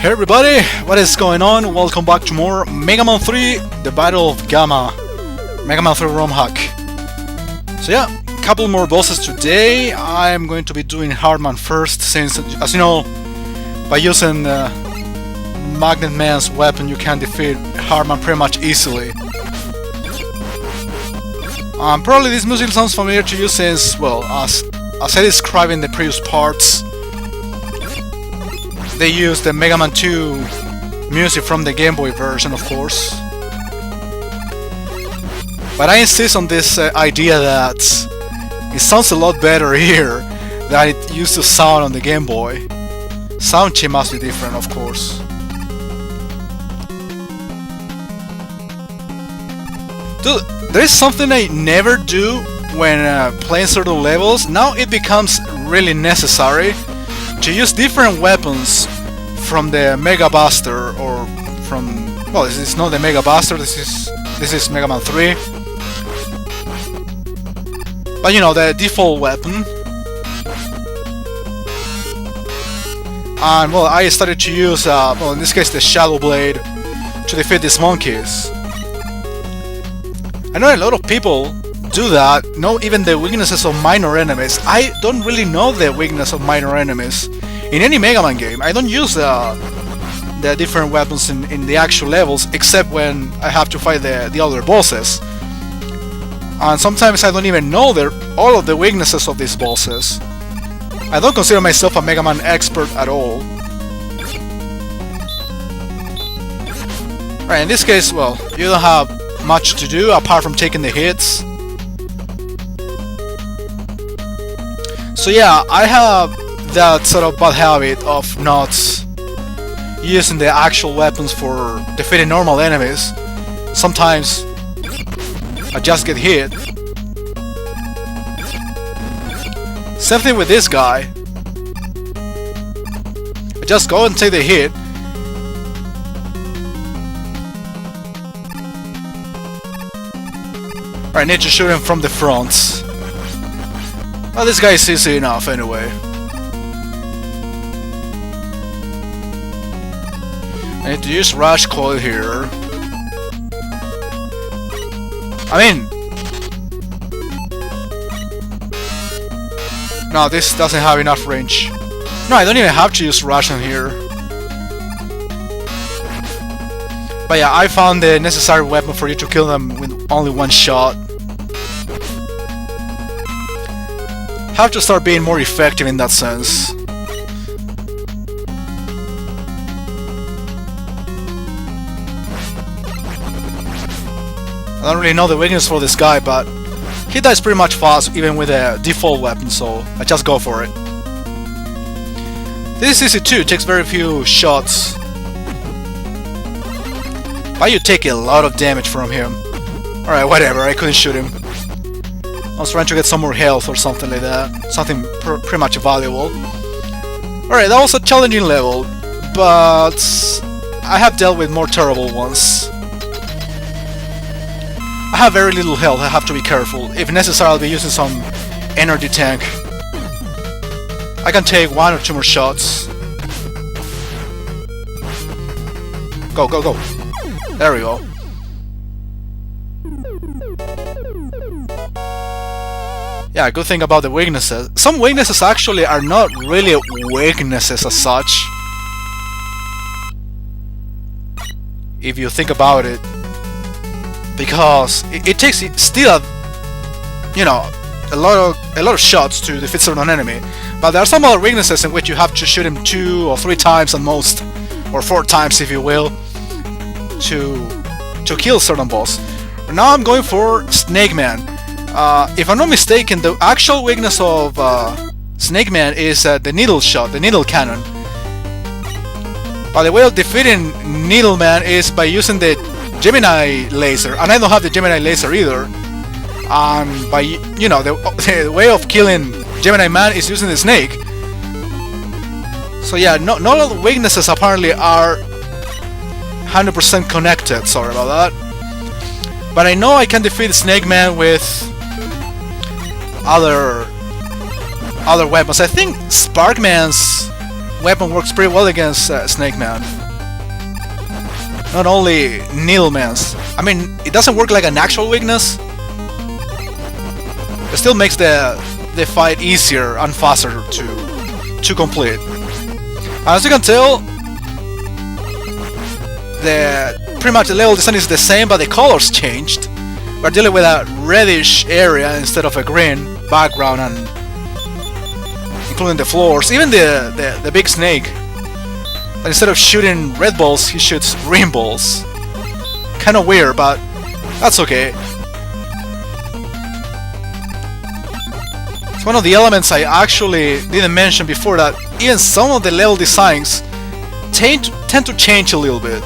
Hey everybody, what is going on? Welcome back to more Megaman 3, the Battle of Gamma. Megaman 3 ROM hack. So yeah, a couple more bosses today. I'm going to be doing Hardman first, since, as you know, by using Magnet Man's weapon you can defeat Hardman pretty much easily. Probably this music sounds familiar to you since, well, as I described in the previous parts, they used the Megaman 2 music from the Game Boy version, of course. But I insist on this idea that it sounds a lot better here than it used to sound on the Game Boy. Sound chip must be different, of course. Dude, there is something I never do when playing certain levels. Now it becomes really necessary to use different weapons from the Mega Buster, or from, well, this is not the Mega Buster, this is Megaman 3. But you know, the default weapon. And well, I started to use, well, in this case the Shadow Blade, to defeat these monkeys. I know a lot of people do that, know even the weaknesses of minor enemies. I don't really know the weakness of minor enemies in any Mega Man game. I don't use the different weapons in the actual levels, except when I have to fight the other bosses. And sometimes I don't even know all of the weaknesses of these bosses. I don't consider myself a Mega Man expert at all. Right, in this case, well, you don't have much to do apart from taking the hits. So yeah, I have that sort of bad habit of not using the actual weapons for defeating normal enemies. Sometimes I just get hit. Same thing with this guy. I just go and take the hit. I need to shoot him from the front. Well, this guy is easy enough anyway. I need to use Rush Coil here. I mean... no, this doesn't have enough range. No, I don't even have to use Rush on here. But yeah, I found the necessary weapon for you to kill them with only one shot. Have to start being more effective in that sense. I don't really know the weakness for this guy, but he dies pretty much fast even with a default weapon, so I just go for it. This is easy too, it takes very few shots. But you take a lot of damage from him. Alright, whatever, I couldn't shoot him. I was trying to get some more health or something like that. Something pretty much valuable. Alright, that was a challenging level, but I have dealt with more terrible ones. I have very little health, I have to be careful. If necessary, I'll be using some energy tank. I can take one or two more shots. Go, go, go. There we go. Yeah, good thing about the weaknesses. Some weaknesses actually are not really weaknesses as such. If you think about it. Because it takes still, you know, a lot of shots to defeat certain enemy. But there are some other weaknesses in which you have to shoot him 2 or 3 times at most, or 4 times if you will, to kill certain boss. Now I'm going for Snake Man. If I'm not mistaken, the actual weakness of Snake Man is the needle shot, the needle cannon. But the way of defeating Needle Man is by using the Gemini laser, and I don't have the Gemini laser either. By, you know, the way of killing Gemini Man is using the snake. So yeah, not all the weaknesses apparently are 100% connected, sorry about that. But I know I can defeat Snake Man with other weapons. I think Sparkman's weapon works pretty well against Snake Man. Not only Needle Man's. I mean, it doesn't work like an actual weakness. It still makes the fight easier and faster to complete. As you can tell, pretty much the level design is the same, but the colors changed. We're dealing with a reddish area instead of a green background, and including the floors. Even the big snake, that instead of shooting red balls, he shoots green balls. Kinda weird, but that's okay. It's one of the elements I actually didn't mention before, that even some of the level designs tend to change a little bit.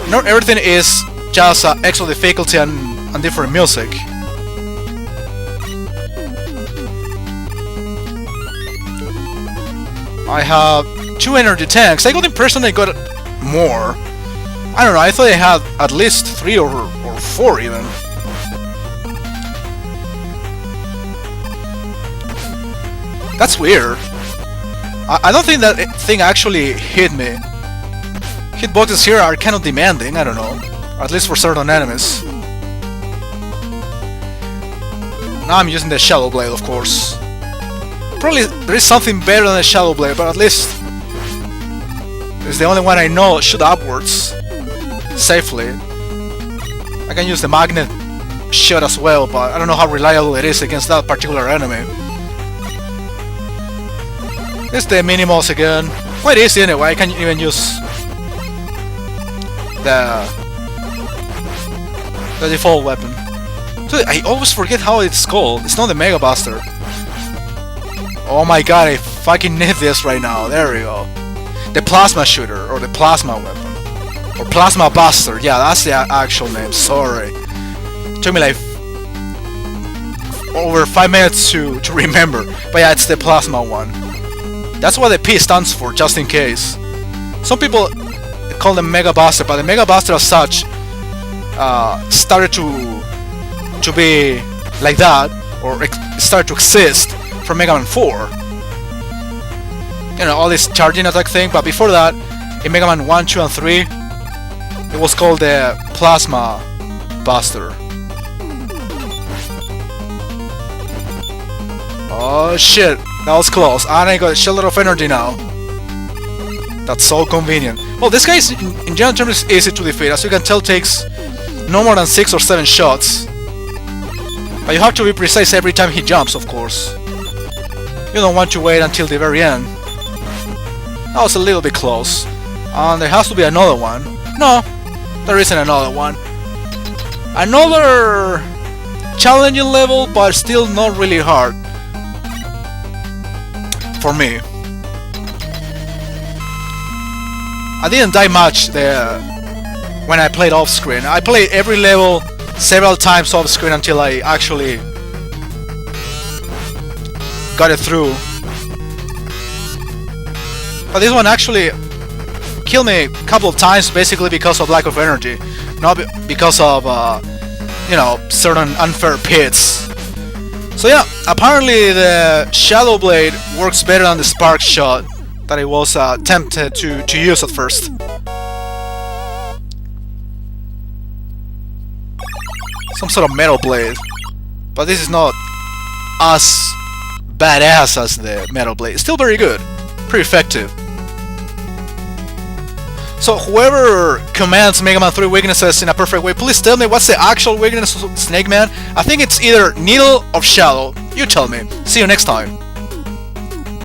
Not everything is just extra difficulty and different music. I have 2 energy tanks. I got the impression I got more. I don't know, I thought I had at least 3 or 4 even. That's weird. I don't think that thing actually hit me. Hitboxes here are kind of demanding, I don't know. At least for certain enemies. Now I'm using the Shadow Blade, of course. Probably there is something better than the Shadow Blade, but at least it's the only one I know shoot upwards safely. I can use the magnet shot as well, but I don't know how reliable it is against that particular enemy. It's the minimals again. Quite easy anyway, I can even use the default weapon. Dude, I always forget how it's called. It's not the Mega Buster. Oh my god, I fucking need this right now. There we go. The Plasma Shooter, or the Plasma Weapon. Or Plasma Buster. Yeah, that's the actual name. Sorry. Took me like over 5 minutes to remember. But yeah, it's the Plasma one. That's what the P stands for, just in case. Some people call them Mega Buster, but the Mega Buster as such started to be like that, or started to exist from Megaman 4. You know, all this charging attack thing, but before that, in Megaman 1, 2, and 3, it was called the Plasma Buster. Oh shit, that was close, and I got a shitload of energy now. That's so convenient. Well, this guy is, in general terms, is easy to defeat. As you can tell, takes no more than 6 or 7 shots. But you have to be precise every time he jumps, of course. You don't want to wait until the very end. That was a little bit close. And there has to be another one. No, there isn't another one. Another challenging level, but still not really hard. For me. I didn't die much when I played off screen. I played every level several times off screen until I actually got it through. But this one actually killed me a couple of times, basically because of lack of energy, not because of you know, certain unfair pits. So yeah, apparently the Shadow Blade works better than the Spark Shot that I was tempted to use at first. Some sort of metal blade, but this is not as badass as the Metal Blade. It's still very good, pretty effective. So whoever commands Mega Man 3 weaknesses in a perfect way, please tell me what's the actual weakness of Snake Man. I think it's either Needle or Shadow. You tell me. See you next time.